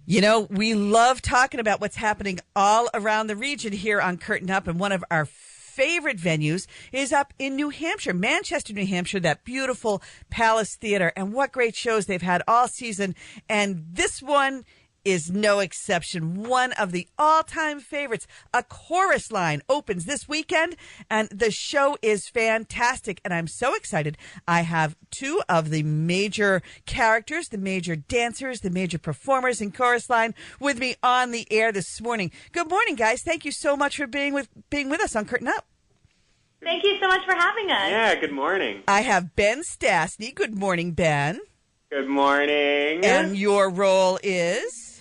You know, we love talking about what's happening all around the region here on Curtain Up, and one of our favorite venues is up in New Hampshire, Manchester, New Hampshire, that beautiful Palace Theater, and what great shows they've had all season, and this one is no exception. One of the all-time favorites. A Chorus Line opens this weekend, and the show is fantastic, and I'm so excited. I have two of the major characters, the major dancers, the major performers in Chorus Line with me on the air this morning. Good morning, guys. Thank you so much for being with us on Curtain Up. Thank you so much for having us. Yeah, good morning. I have Ben Stastny. Good morning, Ben. Good morning. And your role is?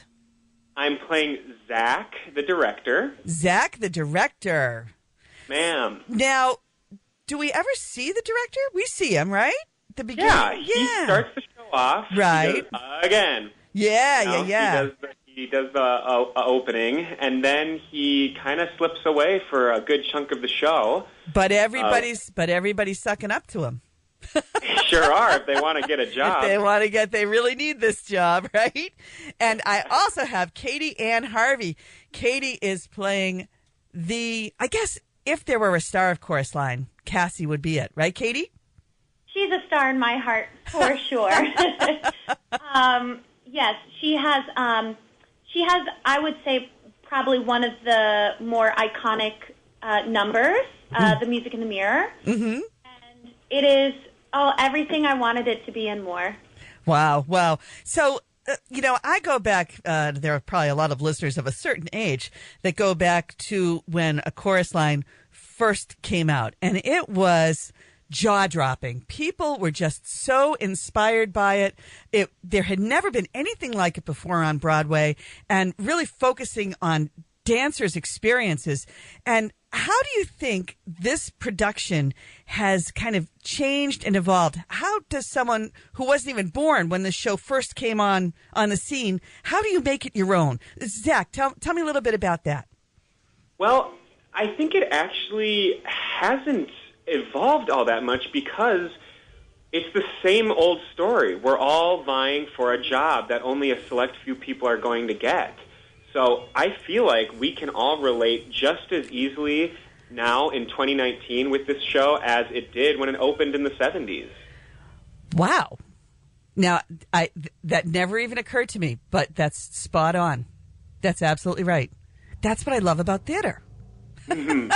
I'm playing Zach, the director. Zach, the director. Ma'am. Now, do we ever see the director? We see him, right? At the beginning? Yeah, he starts the show off. Right. He goes, again. Yeah. He does the opening, and then he kind of slips away for a good chunk of the show. But everybody's sucking up to him. Sure are, if they want to get a job. They really need this job, right? And I also have Katie Ann Harvey. Katie is playing I guess if there were a star of Chorus Line, Cassie would be it, right, Katie? She's a star in my heart, for sure. Yes, she has, I would say, probably one of the more iconic numbers, The Music in the Mirror. Mm-hmm. And it is everything I wanted it to be and more. Wow. So, I go back, there are probably a lot of listeners of a certain age that go back to when A Chorus Line first came out, and it was jaw-dropping. People were just so inspired by it. There had never been anything like it before on Broadway, and really focusing on dancers' experiences. And how do you think this production has kind of changed and evolved? How does someone who wasn't even born when the show first came on the scene, how do you make it your own? Zach, tell me a little bit about that. Well, I think it actually hasn't evolved all that much because it's the same old story. We're all vying for a job that only a select few people are going to get. So I feel like we can all relate just as easily now in 2019 with this show as it did when it opened in the 70s. Wow. Now, that never even occurred to me, but that's spot on. That's absolutely right. That's what I love about theater. Mm-hmm.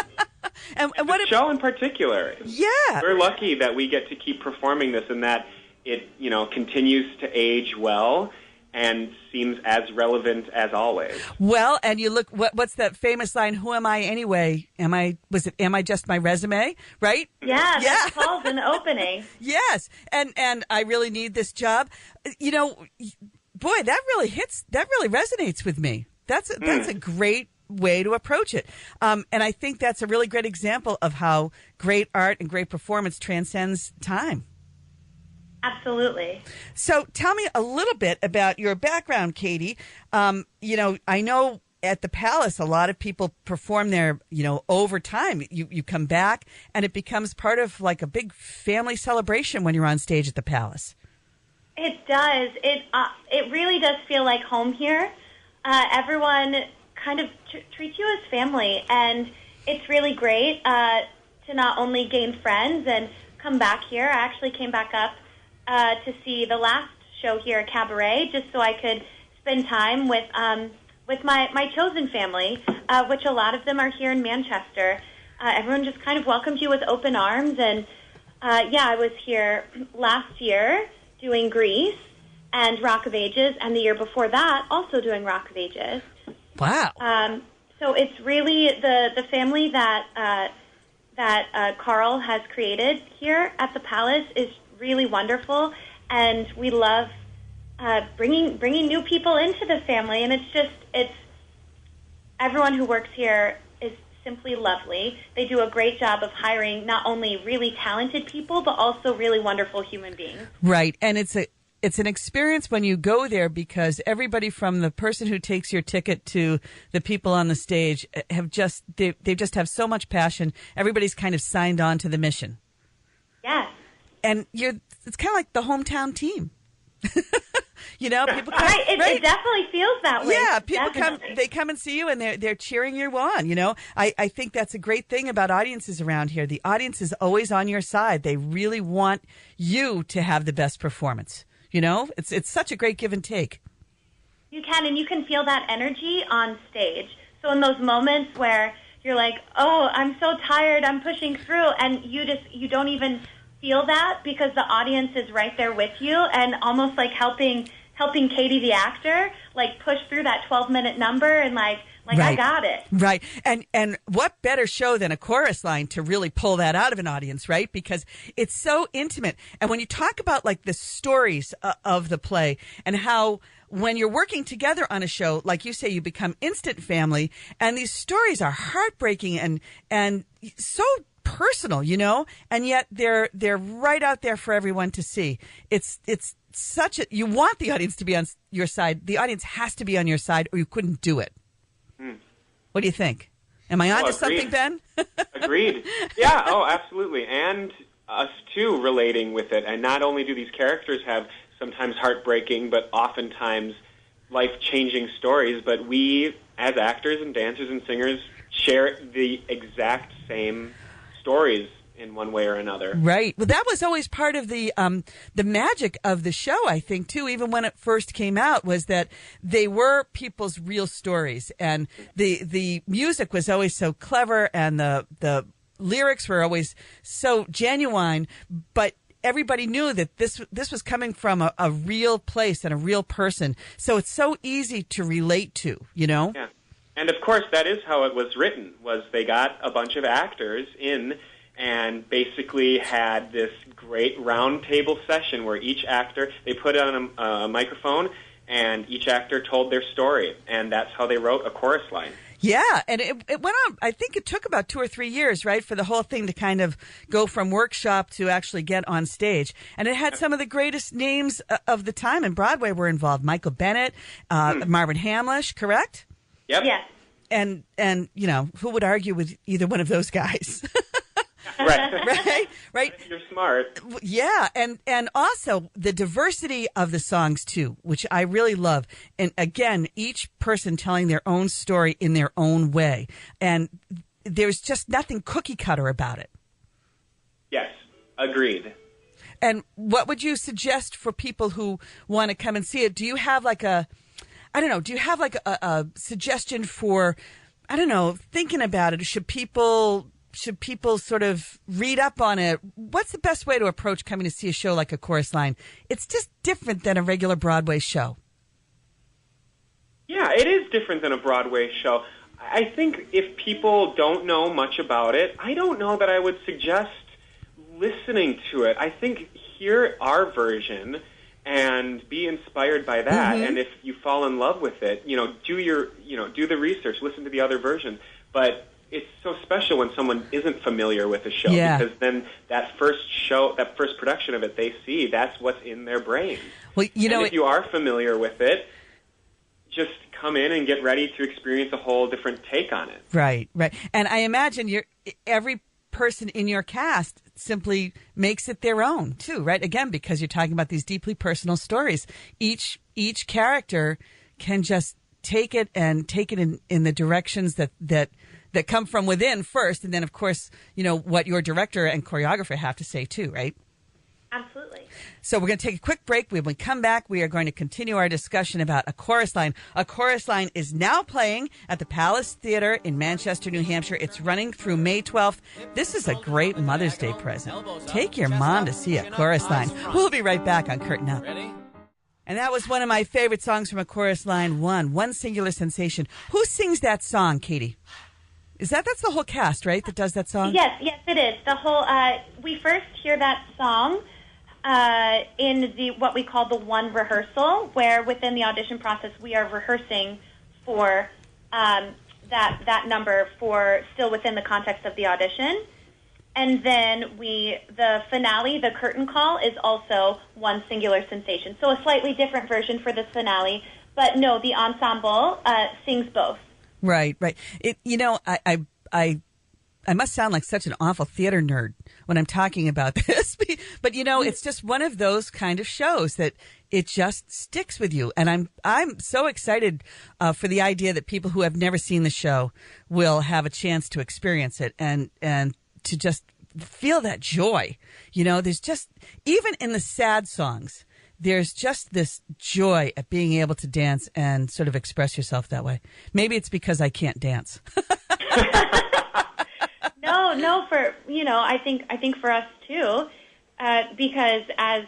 and what the show in particular. Yeah. We're lucky that we get to keep performing this and that it, continues to age well and seems as relevant as always. Well, and you look, what's that famous line, who am I anyway? Am I just my resume, right? Yeah, that's called an opening. Yes, and I really need this job. Boy, that really resonates with me. That's a great way to approach it. And I think that's a really great example of how great art and great performance transcends time. Absolutely. So tell me a little bit about your background, Katie. I know at the Palace, a lot of people perform there, over time. You come back and it becomes part of like a big family celebration when you're on stage at the Palace. It does. It really does feel like home here. Everyone kind of treats you as family, and it's really great to not only gain friends and come back here. I actually came back up to see the last show here at Cabaret, just so I could spend time with my chosen family, which a lot of them are here in Manchester. Everyone just kind of welcomes you with open arms, and I was here last year doing Grease and Rock of Ages, and the year before that also doing Rock of Ages. Wow. So it's really the family that Carl has created here at the Palace is really wonderful, and we love bringing new people into the family, and it's everyone who works here is simply lovely. They do a great job of hiring not only really talented people, but also really wonderful human beings. Right, and it's an experience when you go there because everybody from the person who takes your ticket to the people on the stage they just have so much passion. Everybody's kind of signed on to the mission. Yes. And it's kind of like the hometown team. You know, people come. Right, it definitely feels that way. Yeah, people Definitely. come and see you, and they're cheering you on. You know, I think that's a great thing about audiences around here. The audience is always on your side. They really want you to have the best performance. You know, it's such a great give and take. You can, and you can feel that energy on stage. So in those moments where you're like, oh, I'm so tired, I'm pushing through, and you don't even feel that because the audience is right there with you and almost like helping Katie the actor like push through that 12-minute number and like Right. I got it. Right. And what better show than a chorus line to really pull that out of an audience, right? Because it's so intimate. And when you talk about like the stories of the play and how when you're working together on a show, like you say, you become instant family, and these stories are heartbreaking and so personal, you know, and yet they're right out there for everyone to see. It's such a, you want the audience to be on your side. The audience has to be on your side or you couldn't do it. What do you think? Am I onto something, Ben? Agreed. Yeah, absolutely. And us too relating with it. And not only do these characters have sometimes heartbreaking, but oftentimes life-changing stories, but we, as actors and dancers and singers, share the exact same stories in one way or another. Right. Well, that was always part of the magic of the show, I think, too, even when it first came out, was that they were people's real stories. And the music was always so clever, and the lyrics were always so genuine, but everybody knew that this was coming from a real place and a real person. So it's so easy to relate to, you know? Yeah. And of course, that is how it was written, was they got a bunch of actors in and basically had this great round table session where each actor, they put on a microphone and each actor told their story. And that's how they wrote a chorus line. Yeah, and it went on, I think it took about 2 or 3 years, right, for the whole thing to kind of go from workshop to actually get on stage. And it had some of the greatest names of the time in Broadway were involved. Michael Bennett, Marvin Hamlish, correct? Yep. Yes. And you know, who would argue with either one of those guys? Right. Right. You're smart. Yeah, and also the diversity of the songs too, which I really love. And again, each person telling their own story in their own way, and there's just nothing cookie cutter about it. Yes, agreed. And what would you suggest for people who want to come and see it? Do you have like a suggestion for, I don't know, thinking about it? Should people sort of read up on it? What's the best way to approach coming to see a show like A Chorus Line? It's just different than a regular Broadway show. Yeah, it is different than a Broadway show. I think if people don't know much about it, I don't know that I would suggest listening to it. I think hear our version and be inspired by that. And if you fall in love with it, do the research, listen to the other versions. But it's so special when someone isn't familiar with the show, because then that first production of it they see, that's what's in their brain. Well, if you are familiar with it, just come in and get ready to experience a whole different take on it. Right. And I imagine every person in your cast simply makes it their own too, right? Again, because you're talking about these deeply personal stories. Each character can just take it in the directions that come from within first, and then of course, what your director and choreographer have to say too, right? Absolutely. So we're going to take a quick break. When we come back, we are going to continue our discussion about A Chorus Line. A Chorus Line is now playing at the Palace Theater in Manchester, New Hampshire. It's running through May 12th. This is a great Mother's Day present. Take your mom to see A Chorus Line. We'll be right back on Curtain Up. And that was one of my favorite songs from A Chorus Line, One Singular Sensation. Who sings that song, Katie? That's the whole cast, right, that does that song? Yes, it is. The whole, we first hear that song in what we call the one rehearsal, where within the audition process we are rehearsing for that number for still within the context of the audition. And then the finale, the curtain call, is also One Singular Sensation. So a slightly different version for the finale, but no, the ensemble sings both. Right. I must sound like such an awful theater nerd when I'm talking about this, but it's just one of those kind of shows that it just sticks with you. And I'm so excited for the idea that people who have never seen the show will have a chance to experience it and to just feel that joy. You know, there's just, even in the sad songs, there's just this joy at being able to dance and sort of express yourself that way. Maybe it's because I can't dance. No, I think for us too, because as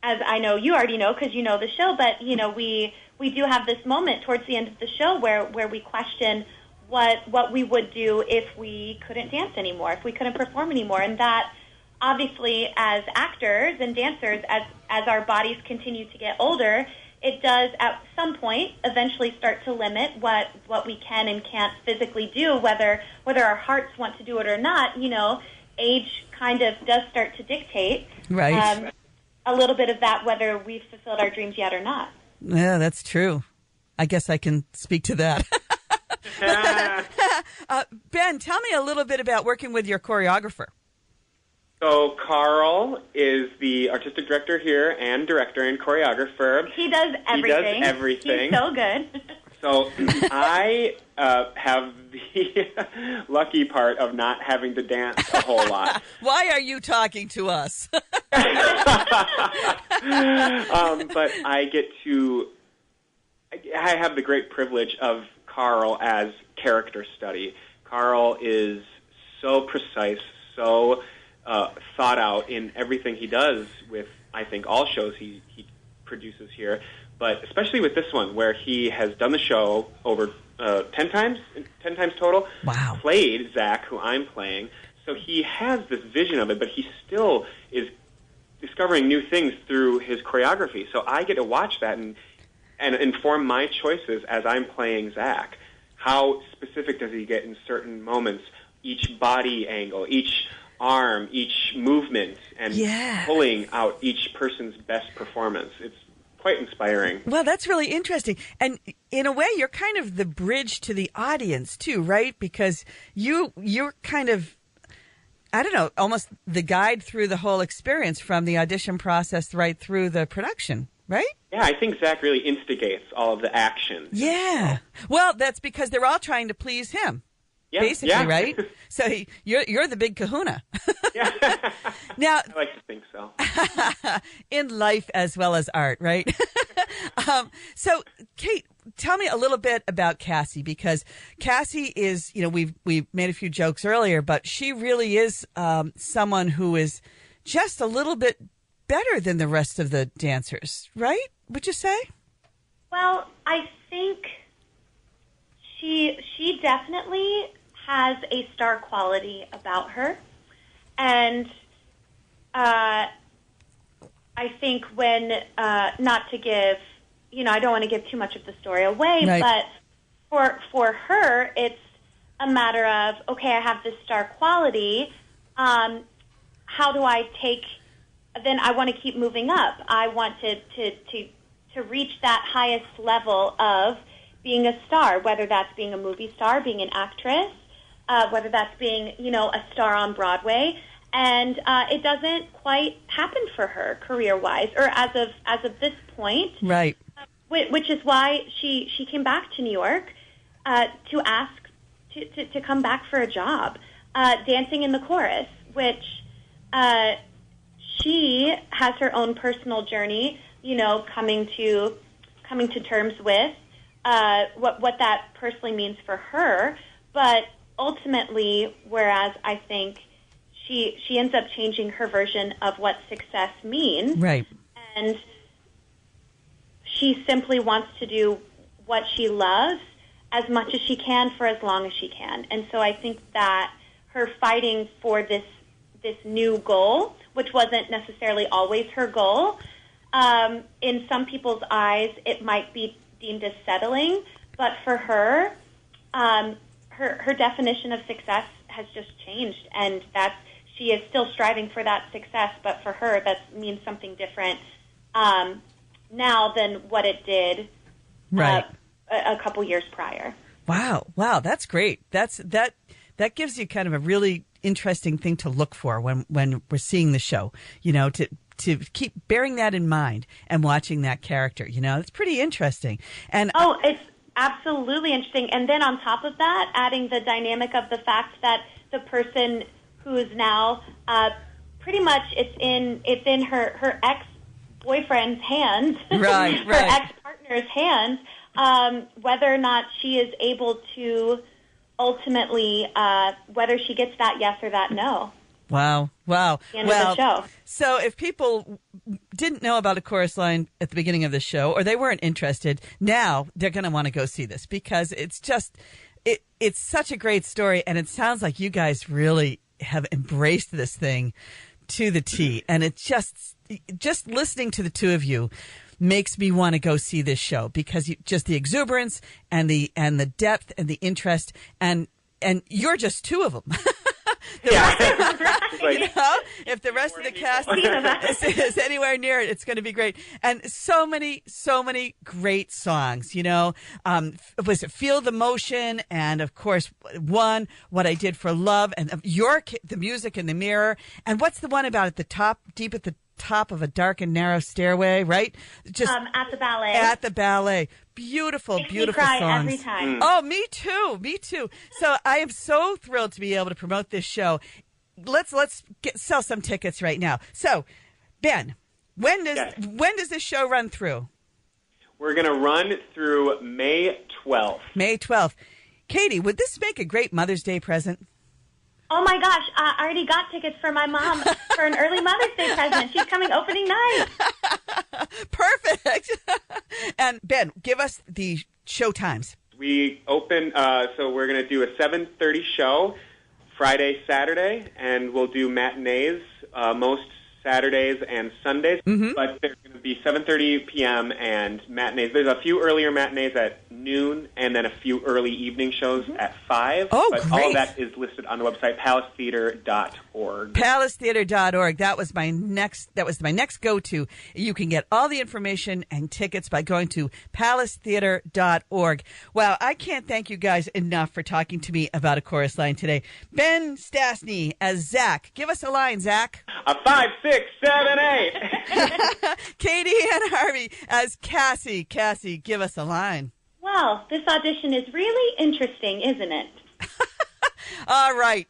I know you already know because you know the show, but we do have this moment towards the end of the show where we question what we would do if we couldn't dance anymore, if we couldn't perform anymore, and that obviously as actors and dancers, as our bodies continue to get older, it does at some point eventually start to limit what we can and can't physically do, whether our hearts want to do it or not. Age kind of does start to dictate a little bit of that, whether we've fulfilled our dreams yet or not. Yeah, that's true. I guess I can speak to that. Ben, tell me a little bit about working with your choreographer. So Carl is the artistic director here and director and choreographer. He does everything. He's so good. So I have the lucky part of not having to dance a whole lot. Why are you talking to us? But I have the great privilege of Carl as character study. Carl is so precise, so thought out in everything he does with, I think, all shows he produces here, but especially with this one where he has done the show over 10 times total. Wow. Played Zach, who I'm playing, so he has this vision of it, but he still is discovering new things through his choreography. So I get to watch that and inform my choices as I'm playing Zach. How specific does he get in certain moments? Each body angle, each arm, each movement, and pulling out each person's best performance. It's quite inspiring. Well, that's really interesting. And in a way, you're kind of the bridge to the audience, too, right? Because you're kind of, I don't know, almost the guide through the whole experience from the audition process right through the production, right? Yeah, I think Zach really instigates all of the action. Yeah. Well, that's because they're all trying to please him. Yeah, basically, right? So you're the big kahuna. Yeah. Now, I like to think so. In life as well as art, right? So, Kate, tell me a little bit about Cassie, because Cassie is, we've made a few jokes earlier, but she really is someone who is just a little bit better than the rest of the dancers, right? Would you say? Well, I think she definitely has a star quality about her. And I think when, not to give, I don't want to give too much of the story away, right. But for her, it's a matter of, okay, I have this star quality. How do I then I want to keep moving up. I want to reach that highest level of being a star, whether that's being a movie star, being an actress, whether that's being, a star on Broadway. And it doesn't quite happen for her career-wise, or as of this point. Right. Which is why she came back to New York to ask to come back for a job, dancing in the chorus, which she has her own personal journey, coming to terms with what that personally means for her. But ultimately, whereas I think she ends up changing her version of what success means. Right. And she simply wants to do what she loves as much as she can for as long as she can. And so I think that her fighting for this new goal, which wasn't necessarily always her goal, in some people's eyes it might be deemed as settling, but for her, her definition of success has just changed, and she is still striving for that success, but for her that means something different now than what it did right. A couple years prior. Wow, that's great. That gives you kind of a really interesting thing to look for when we're seeing the show, to keep bearing that in mind and watching that character. You know, it's pretty interesting. And it's absolutely interesting. And then on top of that, adding the dynamic of the fact that the person who is now pretty much it's in her ex-boyfriend's hands, right, her ex-partner's hands, whether or not she is able to ultimately, whether she gets that yes or that no. Wow. At the end of the show. So if people didn't know about A Chorus Line at the beginning of the show, or they weren't interested, now they're going to want to go see this because it's just, it's such a great story, and it sounds like you guys really have embraced this thing to the T. And it just listening to the two of you makes me want to go see this show because just the exuberance and the depth and the interest, and you're just two of them. If the rest of the cast is anywhere near it, it's going to be great. And so many great songs, you know. Was it Feel the Motion? And of course, What I Did for Love, and the music in the mirror. And what's the one about at the top, deep at the top of a dark and narrow stairway, right? Just at the ballet. At the ballet. Beautiful, Makes beautiful me cry songs. every time. Oh, me too. So I am so thrilled to be able to promote this show. Let's sell some tickets right now. So, Ben, when does this show run through? We're going to run through May 12th. May 12th. Katie, would this make a great Mother's Day present? Oh my gosh, I already got tickets for my mom for an early Mother's Day present. She's coming opening night. Perfect. And Ben, give us the show times. We open, so we're going to do a 7:30 show Friday, Saturday, and we'll do matinees most Saturdays and Sundays, but there's going to be 7:30 p.m. and matinees. There's a few earlier matinees at noon, and then a few early evening shows at 5. Oh, but great. all of that is listed on the website, palacetheater.org. Palacetheater.org. That was my next go-to. You can get all the information and tickets by going to palacetheater.org. Wow, I can't thank you guys enough for talking to me about A Chorus Line today. Ben Stastny as Zach. Give us a line, Zach. 5, 6, 7, 8. Katie Ann Harvey as Cassie. Cassie, give us a line. Well, this audition is really interesting, isn't it? All right.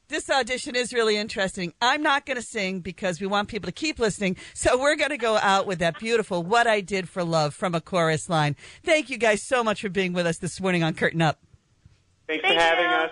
This audition is really interesting. I'm not going to sing because we want people to keep listening. So we're going to go out with that beautiful What I Did for Love from A Chorus Line. Thank you guys so much for being with us this morning on Curtain Up. Thanks for having us.